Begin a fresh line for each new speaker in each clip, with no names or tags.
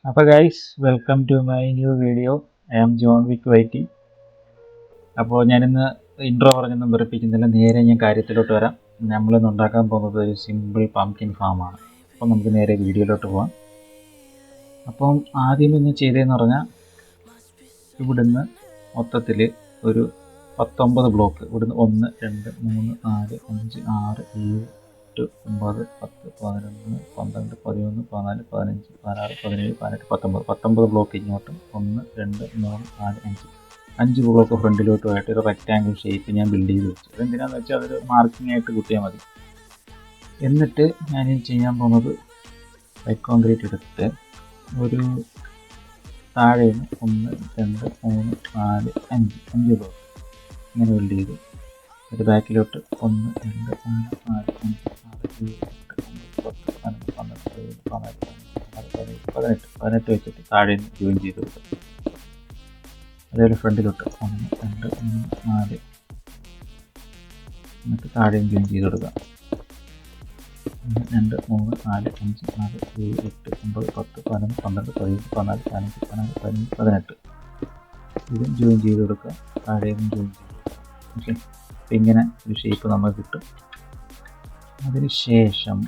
അപ്പോൾ guys, welcome to my new video. I am John വിക്ക് വൈറ്റി. അപ്പോൾ ഞാനിന്ന് ഇൻട്രോ പറഞ്ഞൊന്നും വെറുപ്പിക്കുന്നില്ല, നേരെ ഞാൻ കാര്യത്തിലോട്ട് വരാം. നമ്മളിന്ന് ഉണ്ടാക്കാൻ പോകുന്നത് ഒരു സിമ്പിൾ പംകിൻ ഫാമാണ്. അപ്പോൾ നമുക്ക് നേരെ വീഡിയോയിലോട്ട് പോകാം. അപ്പം ആദ്യം ഇന്ന് ചെയ്തതെന്ന് പറഞ്ഞാൽ, ഇവിടുന്ന് മൊത്തത്തിൽ ഒരു 19 ബ്ലോക്ക്, ഇവിടുന്ന് 1 2 3 4 5 6 7 8 9 10 11 12 13 14 15 16 17 18 19 ബ്ലോക്ക് ഇങ്ങോട്ടും 1 2 3 4 5 ബ്ലോക്ക് ഫ്രണ്ടിലോട്ടുമായിട്ട് ഒരു റെക്റ്റാങ്കിൾ ഷേപ്പ് ഞാൻ ബിൽഡ് ചെയ്ത് വെച്ചു. അതെന്തിനാണെന്ന് വെച്ചാൽ അതൊരു മാർക്കിംഗ് ആയിട്ട് കുത്തിയാൽ മതി. എന്നിട്ട് ഞാൻ ചെയ്യാൻ പോകുന്നത് വൈറ്റ് കോൺക്രീറ്റ് എടുത്തിട്ട് ഒരു താഴെ 1 2 3 4 5 ബ്ലോക്ക് ഇങ്ങനെ ബിൽഡ് ചെയ്തു. ഒരു ബാക്കിലോട്ട് 1 2 3 4 5 6 7 8 9 10 11 12 13 18 വെച്ചിട്ട് താഴെ ജോയിൻ ചെയ്ത് കൊടുക്കും. അതേപോലെ ഫ്രണ്ടിലോട്ട് 1 2 3 4 എന്നിട്ട് താഴെയും ജോയിൻ ചെയ്ത് കൊടുക്കുക. 1 2 3 4 5 6 7 8 9 10 11 12 13 14 15 16 17 18 ഇതും ജോയിൻ ചെയ്ത് കൊടുക്കുക. താഴെയും ജോയിൻ ചെയ്ത് കൊടുക്കുക. ഓക്കെ, അപ്പം ഇങ്ങനെ ഒരു ഷേപ്പ് നമുക്ക് കിട്ടും. അതിന് ശേഷം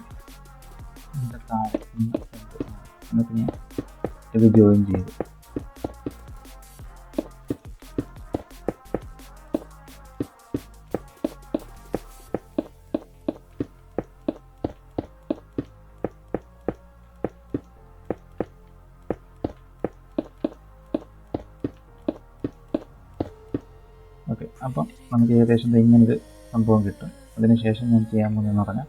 ഇതിൻ്റെ താഴെ എന്നിട്ട് ഞാൻ ഇത് ജോയിൻ ചെയ്തു. ഓക്കെ, അപ്പം നമുക്ക് ഏകദേശം ഇങ്ങനൊരു സംഭവം കിട്ടും. അതിനുശേഷം ഞാൻ ചെയ്യാൻ പോകുന്നതെന്ന് പറഞ്ഞാൽ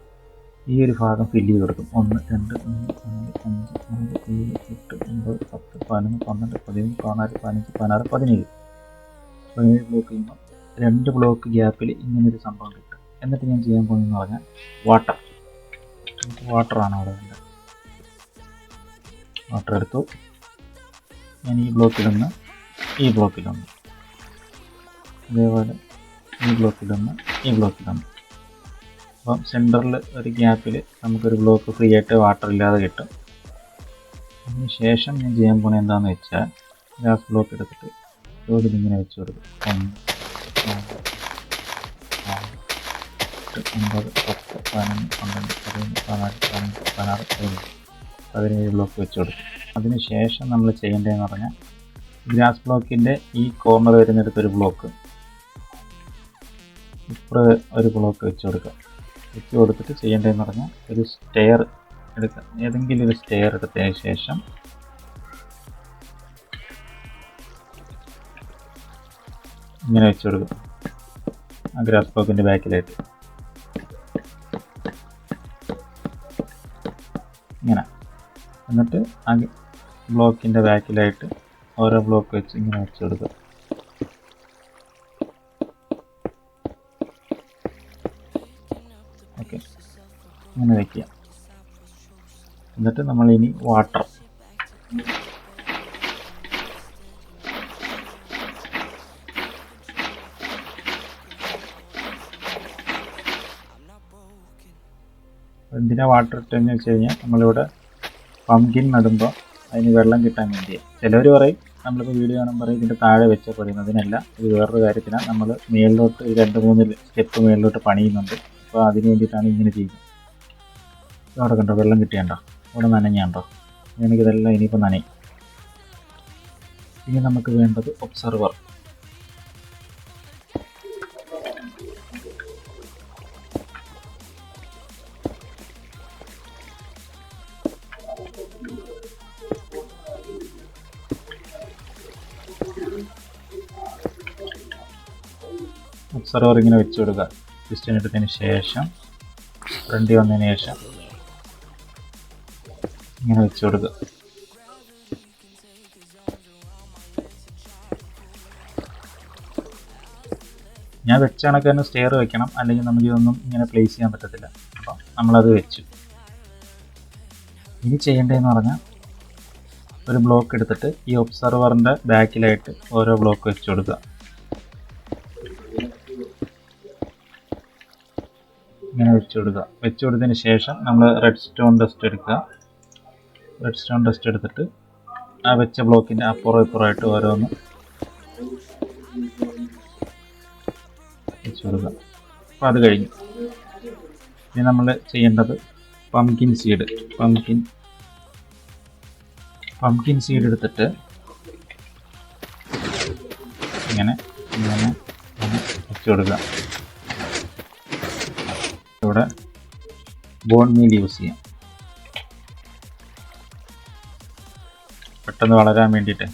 ഈ ഒരു ഭാഗം ഫില്ല് ചെയ്ത് കൊടുക്കും. 1 2 3 4 5 6 7 8 9 10 11 12 13 14 15 16 17 ബ്ലോക്ക് ചെയ്യുമ്പോൾ 2 ബ്ലോക്ക് ഗ്യാപ്പിൽ ഇങ്ങനൊരു സംഭവം കിട്ടും. എന്നിട്ട് ഞാൻ ചെയ്യാൻ പോകുന്നതെന്ന് പറഞ്ഞാൽ വാട്ടറാണ് അവിടെ വേണ്ടത്. വാട്ടർ എടുത്തു. ഞാൻ ഈ ബ്ലോക്കിലൊന്ന് അതേപോലെ ഈ ബ്ലോക്കിലൊന്ന് അപ്പം സെൻറ്ററിൽ ഒരു ഗ്യാപ്പിൽ നമുക്കൊരു ബ്ലോക്ക് ഫ്രീ ആയിട്ട് വാട്ടർ ഇല്ലാതെ കിട്ടും. അതിന് ശേഷം ഞാൻ ചെയ്യാൻ പോകുന്നത് എന്താണെന്ന് വെച്ചാൽ, ഗ്യാസ് ബ്ലോക്ക് എടുത്തിട്ട് ഇവിടെ ഇങ്ങനെ വെച്ച് കൊടുക്കും. 1 2 3 4 5 6 7 8 9 10 11 12 13 14 15 16 17 ബ്ലോക്ക് വെച്ച് കൊടുക്കും. അതിന് ശേഷം നമ്മൾ ചെയ്യേണ്ടതെന്ന് പറഞ്ഞാൽ, ഗ്യാസ് ബ്ലോക്കിൻ്റെ ഈ കോർണർ വരുന്നിടത്തൊരു ബ്ലോക്ക്, ഇപ്പുറം ഒരു ബ്ലോക്ക് വെച്ച് കൊടുത്തിട്ട് ചെയ്യേണ്ടതെന്ന് പറഞ്ഞാൽ ഒരു സ്റ്റെയർ എടുക്കുക. ഏതെങ്കിലും ഒരു സ്റ്റെയർ എടുത്തതിന് ശേഷം ഇങ്ങനെ വെച്ച് കൊടുക്കും ആ ഗ്രാസ് ബ്ലോക്കിൻ്റെ ബാക്കിലായിട്ട്. ഇങ്ങനെ എന്നിട്ട് ആ ബ്ലോക്കിൻ്റെ ബാക്കിലായിട്ട് ഓരോ ബ്ലോക്ക് വെച്ച് ഇങ്ങനെ വെച്ച് കൊടുക്കുക. ഓക്കെ, ഇങ്ങനെ വയ്ക്കുക. എന്നിട്ട് നമ്മൾ ഇനി വാട്ടർ എന്തിനാ വാട്ടർ ഇട്ടെന്ന് വെച്ച് കഴിഞ്ഞാൽ, നമ്മളിവിടെ പംകിൻ നടുമ്പോൾ അതിന് വെള്ളം കിട്ടാൻ വേണ്ടിയാണ്. ചിലവർ പറയും, നമ്മളിപ്പോൾ വീഡിയോ കാണുമ്പോൾ പറയും ഇതിൻ്റെ താഴെ വെച്ചാൽ പറയുന്നതിനല്ല. ഇത് വേറൊരു കാര്യത്തിനാണ്. നമ്മൾ മേളിലോട്ട് 2-3 സ്റ്റെപ്പ് മേളിലോട്ട് പണിയുന്നുണ്ട്. അപ്പോൾ അതിന് വേണ്ടിയിട്ടാണ് ഇങ്ങനെ ചെയ്യുന്നത്. അവിടെ കണ്ടോ വെള്ളം കിട്ടിയണ്ടോ, അവിടെ നനഞ്ഞുണ്ടോ? എനിക്കിതെല്ലാം ഇനിയിപ്പോൾ നനയും. ഇനി നമുക്ക് വേണ്ടത് ഒബ്സർവർ. ഒബ്സർവർ ഇങ്ങനെ വെച്ച് കൊടുക്കുക. ഡിസ്റ്റൻസ് എടുത്തതിന് ശേഷം ഫ്രണ്ടി വന്നതിന് ശേഷം ഇങ്ങനെ വെച്ച് കൊടുക്കുക. ഞാൻ വെച്ച കണക്ക് തന്നെ സ്റ്റെയർ വെക്കണം, അല്ലെങ്കിൽ നമുക്കിതൊന്നും ഇങ്ങനെ പ്ലേസ് ചെയ്യാൻ പറ്റത്തില്ല. അപ്പം നമ്മളത് വെച്ചു. ഇനി ചെയ്യേണ്ടതെന്ന് പറഞ്ഞാൽ, ഒരു ബ്ലോക്ക് എടുത്തിട്ട് ഈ ഒബ്സർവറിൻ്റെ ബാക്കിലായിട്ട് ഓരോ ബ്ലോക്ക് വെച്ച് കൊടുക്കുക. ഇങ്ങനെ വെച്ച് കൊടുത്തതിന് ശേഷം നമ്മൾ റെഡ് സ്റ്റോൺ ഡസ്റ്റ് എടുക്കുക. എടുത്തിട്ട് ആ വെച്ച ബ്ലോക്കിൻ്റെ അപ്പുറം ഇപ്പുറമായിട്ട് ഓരോന്ന് വെച്ച് കൊടുക്കുക. അപ്പോൾ അത് കഴിഞ്ഞു. ഇനി നമ്മൾ ചെയ്യേണ്ടത് പംകിൻ സീഡ് എടുത്തിട്ട് ഇങ്ങനെ വെച്ച് കൊടുക്കുക. ഇവിടെ ബോൺ മീൽ യൂസ് ചെയ്യാം, പെട്ടെന്ന് വളരാൻ വേണ്ടിയിട്ട്.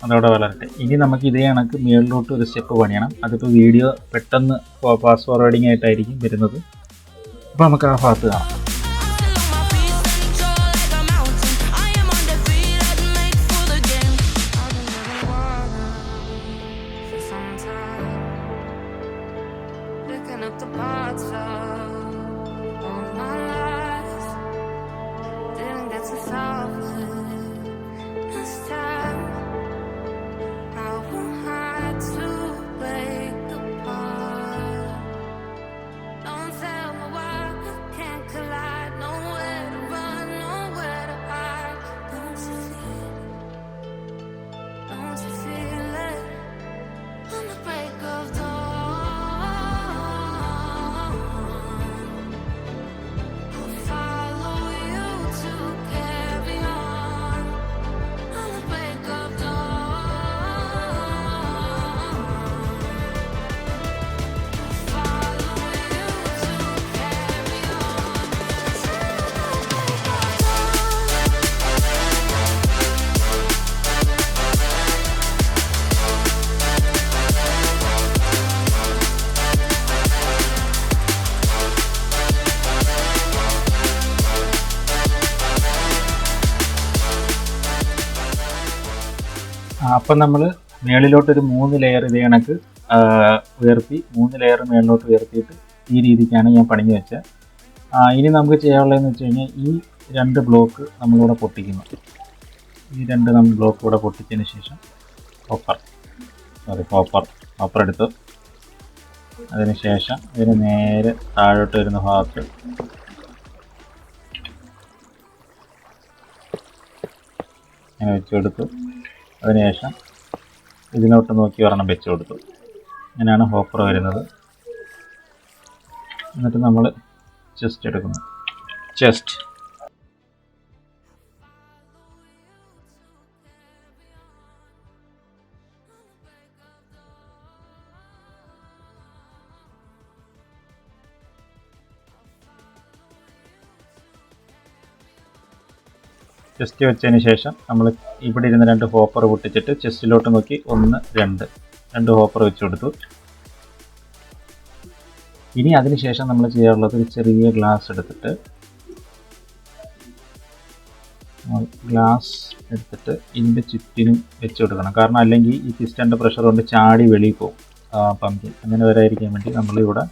അതവിടെ വളരട്ടെ. ഇനി നമുക്ക് ഇതേ കണക്ക് മുകളിലോട്ട് ഒരു സ്റ്റെപ്പ് പണിയണം. അതിപ്പോൾ വീഡിയോ പെട്ടെന്ന് ഫാസ്റ്റ് ഫോർവേഡിങ് ആയിട്ടായിരിക്കും വരുന്നത്. അപ്പോൾ നമുക്ക് ആ ഭാഗത്ത് കാണാം. അപ്പം നമ്മൾ മേളിലോട്ടൊരു 3 ലെയർ ഇതേ കണക്ക് ഉയർത്തി 3 ലെയർ മേളിലോട്ട് ഉയർത്തിയിട്ട് ഈ രീതിക്കാണ് ഞാൻ പണിഞ്ഞു വെച്ചത്. ഇനി നമുക്ക് ചെയ്യാനുള്ളതെന്ന് വെച്ച് കഴിഞ്ഞാൽ ഈ 2 ബ്ലോക്ക് നമ്മളിവിടെ പൊട്ടിക്കുന്നു. ഈ 2 നമ്മൾ ബ്ലോക്ക് ഇവിടെ പൊട്ടിച്ചതിന് ശേഷം ഹോപ്പർ എടുത്തു. അതിന് ശേഷം ഇതിന് നേരെ താഴോട്ട് വരുന്ന ഭാഗത്ത് ഇങ്ങനെ വെച്ച് കൊടുത്തു. അതിനുശേഷം ഇതിലോട്ട് നോക്കി ഒരെണ്ണം വെച്ച് കൊടുത്തു. ഇങ്ങനെയാണ് ഹോപ്പർ വരുന്നത്. എന്നിട്ട് നമ്മൾ ചെസ്റ്റ് എടുക്കുന്നു. ചെസ്റ്റ് ചെസ്റ്റ് വെച്ചതിന് ശേഷം നമ്മൾ ഇവിടെ ഇരുന്ന് 2 ഹോപ്പർ പൊട്ടിച്ചിട്ട് ചെസ്റ്റിലോട്ട് നോക്കി 1 2 ഹോപ്പർ വെച്ച് കൊടുത്തു. ഇനി അതിന് ശേഷം നമ്മൾ ചെയ്യാറുള്ളത് ഒരു ചെറിയ ഗ്ലാസ് എടുത്തിട്ട് ഇതിൻ്റെ ചുറ്റിനും വെച്ച് കൊടുക്കണം. കാരണം അല്ലെങ്കിൽ ഈ പിസ്റ്റൻ്റെ പ്രഷർ കൊണ്ട് ചാടി വെളിയിൽ പോകും പമ്പിൽ. അങ്ങനെ വരാതിരിക്കാൻ വേണ്ടി നമ്മളിവിടെ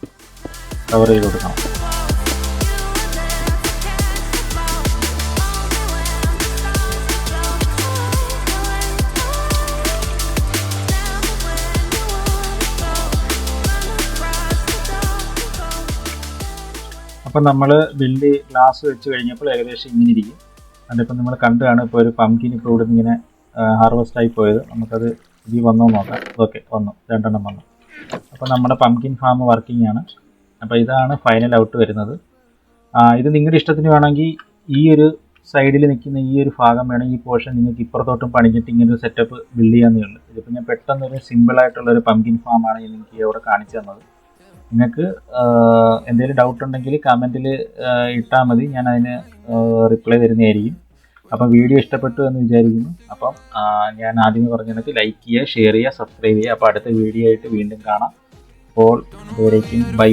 കവർ ചെയ്ത് കൊടുക്കണം. അപ്പം നമ്മൾ ബിൽഡ് ഗ്ലാസ് വെച്ച് കഴിഞ്ഞപ്പോൾ ഏകദേശം ഇങ്ങനെ ഇരിക്കും. അതിപ്പോൾ നമ്മൾ കണ്ടാണ് ഇപ്പോൾ ഒരു പംകിൻ ഇപ്പോൾ ഇവിടെ നിന്ന് ഇങ്ങനെ ഹാർവെസ്റ്റായി പോയത്. നമുക്കത് ഇതിൽ വന്നോ നോക്കാം. ഓക്കെ, വന്നു, 2 എണ്ണം വന്നു. അപ്പോൾ നമ്മുടെ പംകിൻ ഫാം വർക്കിംഗ് ആണ്. അപ്പോൾ ഇതാണ് ഫൈനൽ ഔട്ട് വരുന്നത്. ഇത് നിങ്ങളുടെ ഇഷ്ടത്തിന് വേണമെങ്കിൽ ഈ ഒരു സൈഡിൽ നിൽക്കുന്ന ഈ ഒരു ഭാഗം വേണമെങ്കിൽ ഈ പോർഷൻ നിങ്ങൾക്ക് ഇപ്പുറത്തോട്ടും പണിഞ്ഞിട്ട് ഇങ്ങനെ ഒരു സെറ്റപ്പ് ബിൽഡ് ചെയ്യാവുന്നേ ഉള്ളൂ. ഇതിപ്പോൾ ഞാൻ പെട്ടെന്നൊരു സിമ്പിളായിട്ടുള്ളൊരു പംകിൻ ഫാമാണ് എനിക്ക് ഇവിടെ കാണിച്ചു തന്നത്. നിങ്ങൾക്ക് എന്തെങ്കിലും ഡൗട്ട് ഉണ്ടെങ്കിൽ കമൻറ്റിൽ ഇട്ടാൽ മതി, ഞാൻ അതിന് റിപ്ലൈ തരുന്നതായിരിക്കും. അപ്പം വീഡിയോ ഇഷ്ടപ്പെട്ടു എന്ന് വിചാരിക്കുന്നു. അപ്പം ഞാൻ ആദ്യമേ പറഞ്ഞ കണക്ക് ലൈക്ക് ചെയ്യുക, ഷെയർ ചെയ്യുക, സബ്സ്ക്രൈബ് ചെയ്യുക. അപ്പോൾ അടുത്ത വീഡിയോ ആയിട്ട് വീണ്ടും കാണാം. അപ്പോൾ ഇതുവരേക്കും ബൈ.